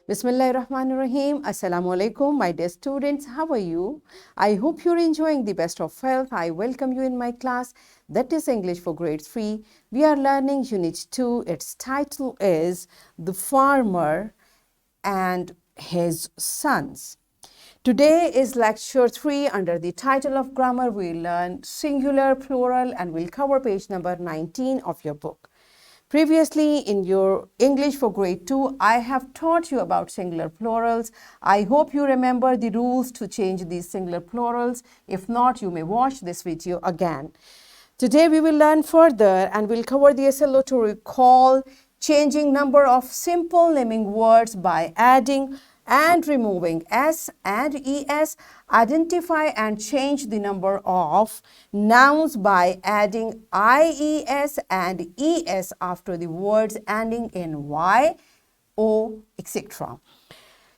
Bismillahirrahmanirrahim. Assalamu alaikum, my dear students. How are you? I hope you're enjoying the best of health. I welcome you in my class, that is English for grade 3. We are learning Unit 2. Its title is The Farmer and His Sons. Today is lecture 3 under the title of grammar. We'll learn singular, plural, and we'll cover page number 19 of your book. Previously, in your English for grade 2, I have taught you about singular plurals. I hope you remember the rules to change these singular plurals. If not, you may watch this video again. Today, we will learn further and we'll cover the SLO to recall changing number of simple naming words by adding and removing S and ES, identify and change the number of nouns by adding IES and ES after the words ending in Y, O, etc.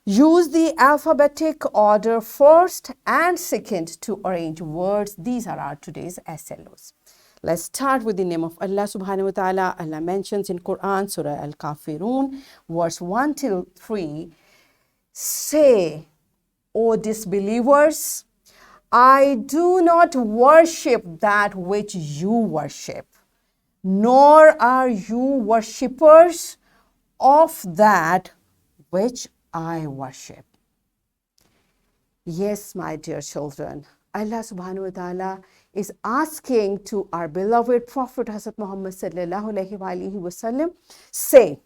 Use the alphabetic order first and second to arrange words. These are our today's SLOs. Let's start with the name of Allah subhanahu wa ta'ala. Allah mentions in Quran, Surah Al-Kafirun, verse 1 till 3, say, O disbelievers, I do not worship that which you worship, nor are you worshippers of that which I worship. Yes, my dear children, Allah subhanahu wa ta'ala is asking to our beloved Prophet Hazrat Muhammad sallallahu alaihi wasallam, say,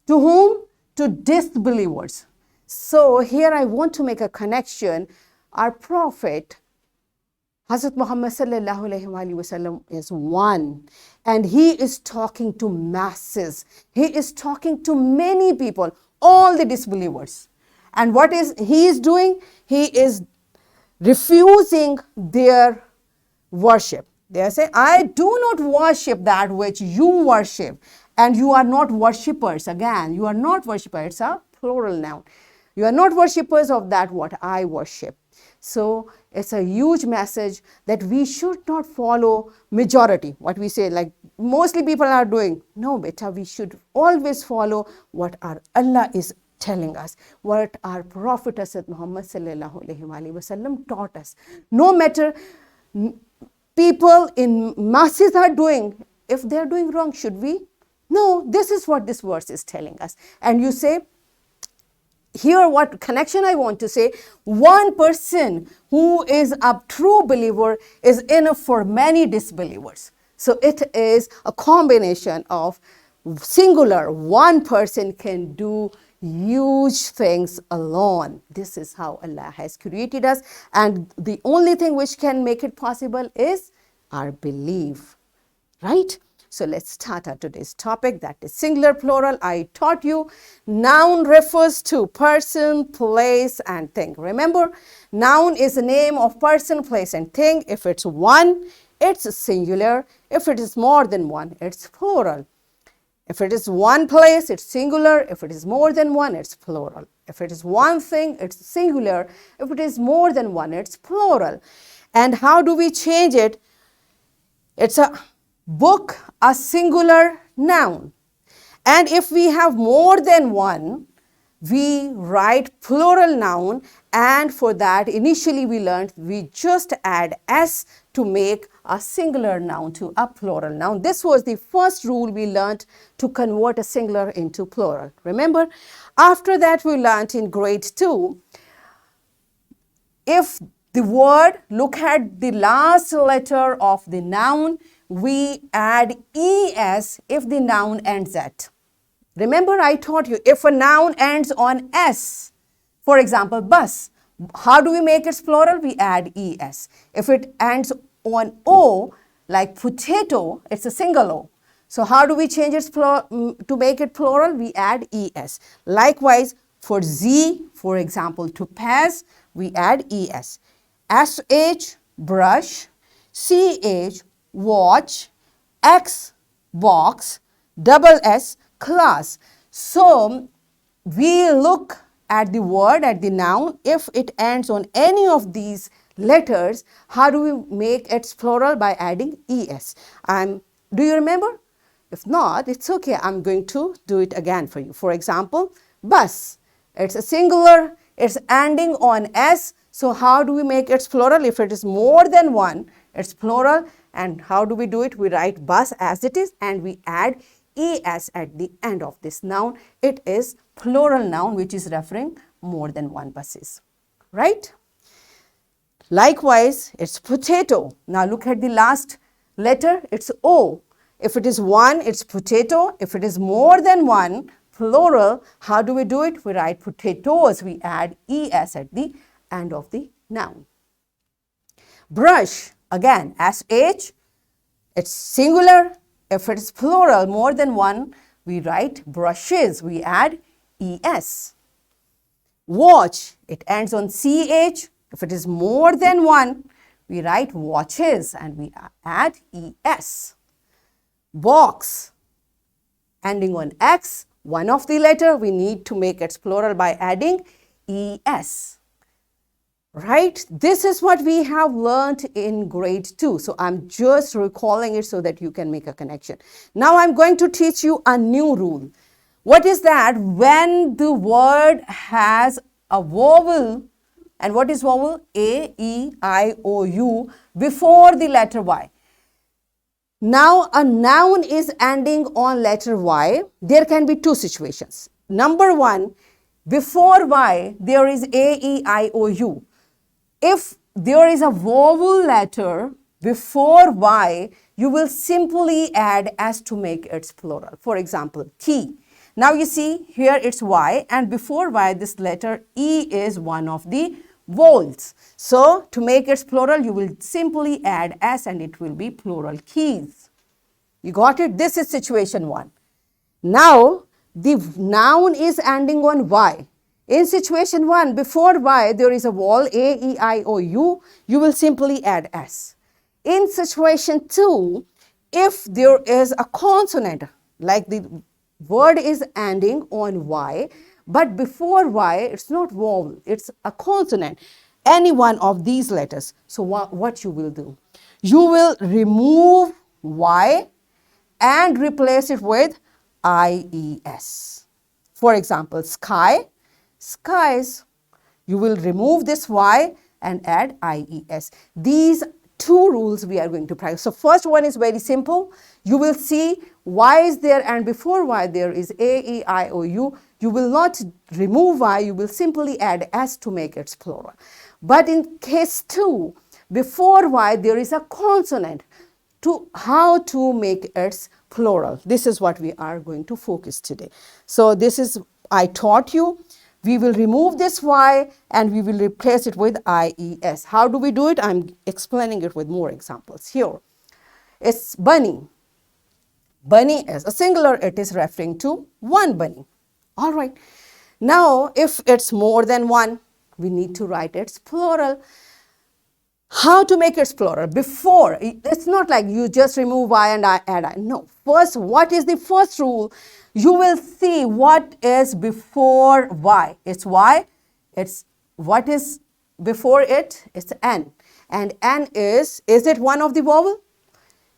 to whom? To disbelievers. So here I want to make a connection. Our Prophet Hazrat Muhammad sallallahu alaihi wasallam is one, and he is talking to masses. He is talking to many people, all the disbelievers. And what is he is doing? He is refusing their worship. They are saying, I do not worship that which you worship, and you are not worshippers. Again, you are not worshippers. It's a plural noun. You are not worshippers of that what I worship. So it's a huge message that we should not follow majority. What we say, like mostly people are doing. No, beta, we should always follow what our Allah is telling us, what our Prophet Muhammad sallallahu alaihi wasallam taught us. No matter people in masses are doing, if they are doing wrong, should we? No, this is what this verse is telling us. And you say, here what connection I want to say, one person who is a true believer is enough for many disbelievers. So it is a combination of singular. One person can do huge things alone. This is how Allah has created us, and the only thing which can make it possible is our belief, right? So let's start our today's topic, that is singular, plural. I taught you noun refers to person, place, and thing. Remember, noun is the name of person, place, and thing. If it's one, it's singular. If it is more than one, it's plural. If it is one place, it's singular. If it is more than one, it's plural. If it is one thing, it's singular. If it is more than one, it's plural. And how do we change it? It's a book, a singular noun. And if we have more than one, we write plural noun, and for that initially we learned we just add S to make a singular noun to a plural noun. This was the first rule we learned to convert a singular into plural. Remember? After that we learned in grade 2, if the word, look at the last letter of the noun, we add ES if the noun ends at. Remember, I taught you, if a noun ends on S, for example, bus, how do we make its plural? We add ES. If it ends on O, like potato, it's a single O. So how do we change its to make it plural? We add ES. Likewise, for Z, for example, to pass, we add ES. SH, brush, CH, watch, X, box, double S, class. So we look at the word, at the noun. If it ends on any of these letters, how do we make its plural? By adding ES. Do you remember? If not, it's okay. I'm going to do it again for you. For example, bus. It's a singular, it's ending on S. So how do we make its plural? If it is more than one, it's plural. And how do we do it? We write bus as it is and we add es at the end of this noun. It is plural noun which is referring more than one buses, right? Likewise, it's potato. Now look at the last letter, it's O. If it is one, it's potato. If it is more than one, plural, how do we do it? We write potatoes, we add es at the end of the noun. Brush, again, sh, it's singular. If it is plural, more than one, we write brushes, we add es. Watch, it ends on ch. If it is more than one, we write watches and we add es. Box, ending on x, one of the letter, we need to make its plural by adding es. Right? This is what we have learned in grade 2. So I'm just recalling it so that you can make a connection. Now I'm going to teach you a new rule. What is that? When the word has a vowel, and what is vowel? A, E, I, O, U before the letter Y. Now a noun is ending on letter Y. There can be two situations. Number one, before Y there is A, E, I, O, U. If there is a vowel letter before Y, you will simply add S to make its plural. For example, key. Now you see here it's Y and before Y this letter E is one of the vowels. So to make its plural you will simply add S and it will be plural keys. You got it? This is situation 1. Now the noun is ending on Y. In situation 1, before Y there is a vowel A, E, I, O, U. You will simply add S. In situation 2, if there is a consonant, like the word is ending on Y, but before Y it's not vowel, it's a consonant, any one of these letters. So what you will do? You will remove Y and replace it with IES. For example, sky, skies. You will remove this Y and add IES. These two rules we are going to practice. So first one is very simple. You will see Y is there and before Y there is A, E, I, O, U. You will not remove Y, you will simply add S to make its plural. But in case 2, before Y there is a consonant. To how to make its plural. This is what we are going to focus today. So this is, I taught you. We will remove this Y and we will replace it with IES. How do we do it? I'm explaining it with more examples here. It's bunny. Bunny is a singular. It is referring to one bunny. All right. Now, if it's more than one, we need to write its plural. How to make its plural? Before, it's not like you just remove Y and I add I. No. First, what is the first rule? You will see what is before Y. It's Y. It's what is before it? It's N. And N is it one of the vowel?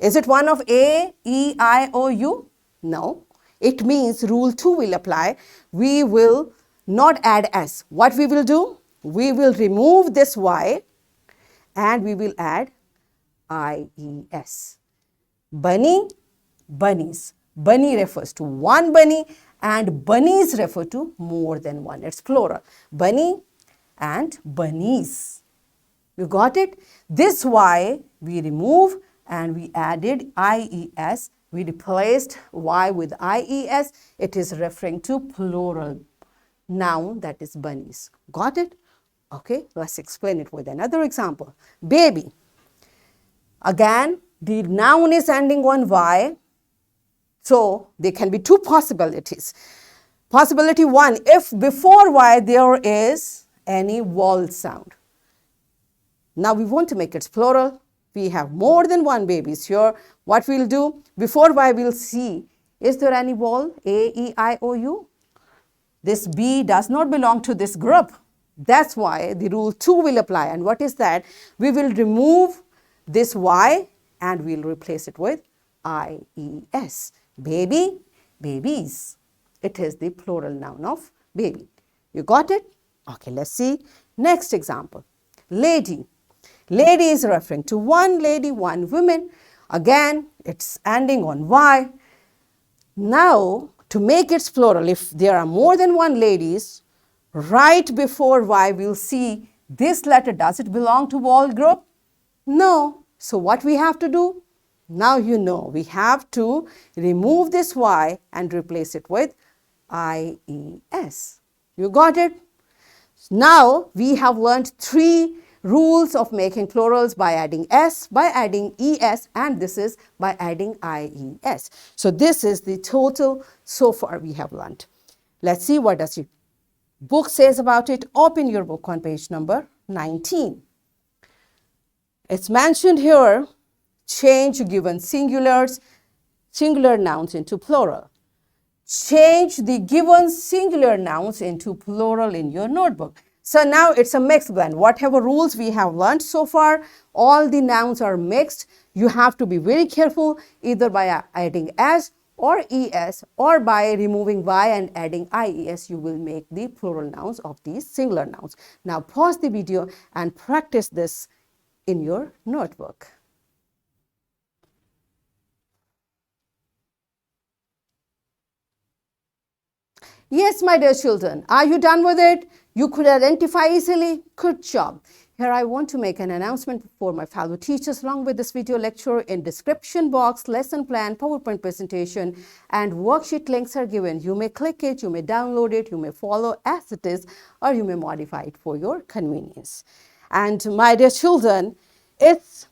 Is it one of A, E, I, O, U? No. It means rule 2 will apply. We will not add S. What we will do? We will remove this Y and we will add IES. Bunny, bunnies. Bunny refers to one bunny and bunnies refer to more than one. It's plural. Bunny and bunnies. You got it? This Y we remove and we added IES. We replaced Y with IES. It is referring to plural noun, that is bunnies. Got it? Okay, let's explain it with another example. Baby. Again, the noun is ending on Y. So there can be two possibilities. Possibility 1, if before Y there is any vowel sound. Now we want to make it plural. We have more than one babies here. What we'll do? Before Y we'll see, is there any vowel? A, E, I, O, U? This B does not belong to this group. That's why the rule 2 will apply. And what is that? We will remove this Y and we'll replace it with IES. Baby, babies. It is the plural noun of baby. You got it? Okay, let's see. Next example. Lady. Lady is referring to one lady, one woman. Again, it's ending on Y. Now, to make it plural, if there are more than one ladies, right before Y, we'll see this letter. Does it belong to all group? No. So what we have to do? Now you know. We have to remove this Y and replace it with IES. You got it? Now we have learned 3 rules of making plurals by adding S, by adding ES, and this is by adding IES. So this is the total so far we have learned. Let's see what does your book says about it. Open your book on page number 19. It's mentioned here, change given singular nouns into plural. Change the given singular nouns into plural in your notebook. So now it's a mixed blend. Whatever rules we have learned so far, all the nouns are mixed. You have to be very careful either by adding S or ES or by removing Y and adding IES. You will make the plural nouns of these singular nouns. Now pause the video and practice this in your notebook. Yes, my dear children, are you done with it? You could identify easily? Good job. Here I want to make an announcement for my fellow teachers along with this video lecture. In description box, lesson plan, PowerPoint presentation and worksheet links are given. You may click it, you may download it, you may follow as it is, or you may modify it for your convenience. And my dear children, it's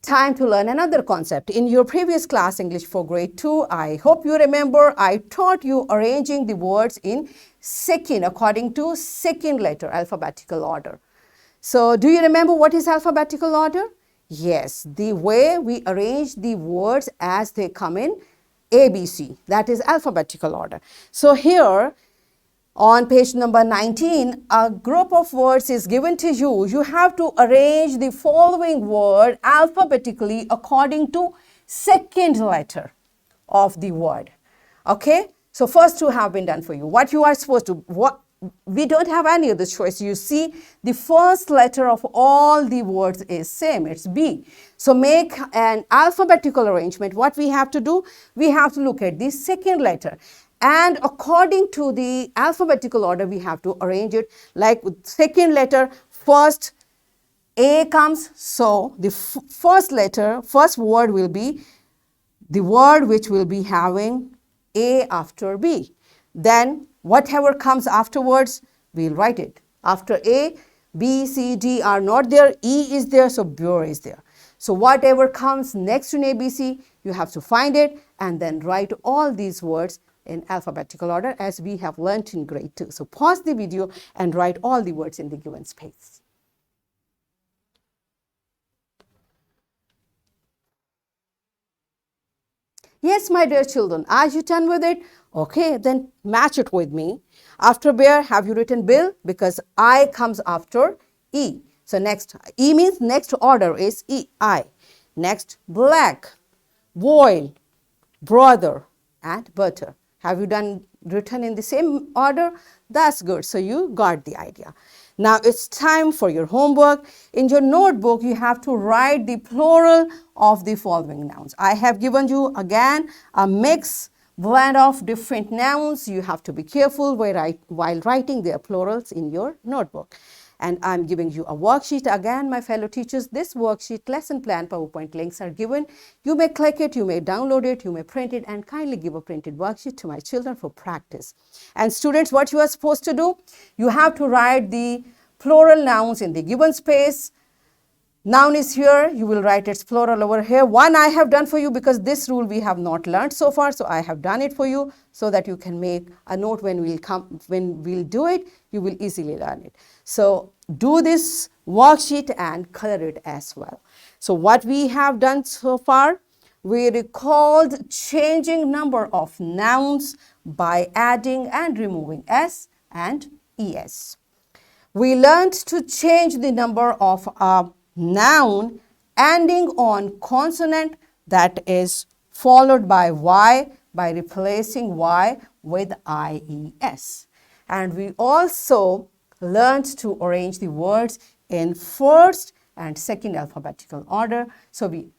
time to learn another concept. In your previous class, English for grade 2, I hope you remember I taught you arranging the words in second, according to second letter, alphabetical order. So do you remember what is alphabetical order? Yes, the way we arrange the words as they come in ABC, that is alphabetical order. So here, on page number 19, a group of words is given to you. You have to arrange the following word alphabetically according to second letter of the word. Okay? So first 2 have been done for you. What you are supposed to, we don't have any other choice. You see, the first letter of all the words is same. It's B. So make an alphabetical arrangement. What we have to do? We have to look at the second letter. And according to the alphabetical order, we have to arrange it like with second letter, first A comes. So the first letter, first word will be the word which will be having A after B. Then whatever comes afterwards, we'll write it. After A, B, C, D are not there, E is there, so BUR is there. So whatever comes next in ABC, you have to find it and then write all these words in alphabetical order as we have learnt in grade 2. So pause the video and write all the words in the given space. Yes, my dear children, are you done with it? Okay, then match it with me. After bear, have you written bill? Because I comes after E. So next, E means next order is E, I. Next, black, boil, brother, and butter. Have you written in the same order? That's good. So you got the idea. Now it's time for your homework. In your notebook, you have to write the plural of the following nouns. I have given you again a mix blend of different nouns. You have to be careful while writing their plurals in your notebook. And I'm giving you a worksheet. Again, my fellow teachers, this worksheet, lesson plan, PowerPoint links are given. You may click it, you may download it, you may print it, and kindly give a printed worksheet to my children for practice. And students, what you are supposed to do? You have to write the plural nouns in the given space. Noun is here, you will write its plural over here. One I have done for you because this rule we have not learned so far, so I have done it for you so that you can make a note when we'll do it, you will easily learn it. So do this worksheet and color it as well. So what we have done so far, we recalled changing number of nouns by adding and removing S and ES. We learned to change the number of a noun ending on consonant that is followed by Y by replacing Y with IES. And we also learned to arrange the words in first and second alphabetical order. So we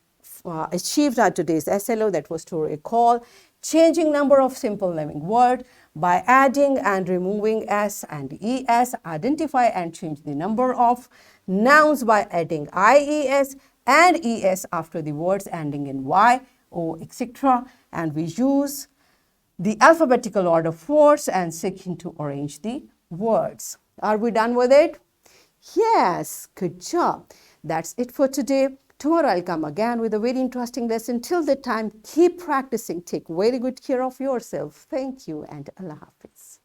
achieved our today's SLO, that was to recall changing number of simple living word by adding and removing S and ES, identify and change the number of nouns by adding IES and ES after the words ending in Y, O, etc. And we use the alphabetical order first and second to arrange the words. Are we done with it? Yes, good job. That's it for today. Tomorrow I'll come again with a very interesting lesson. Till the time, keep practicing. Take very good care of yourself. Thank you and Allah Hafiz.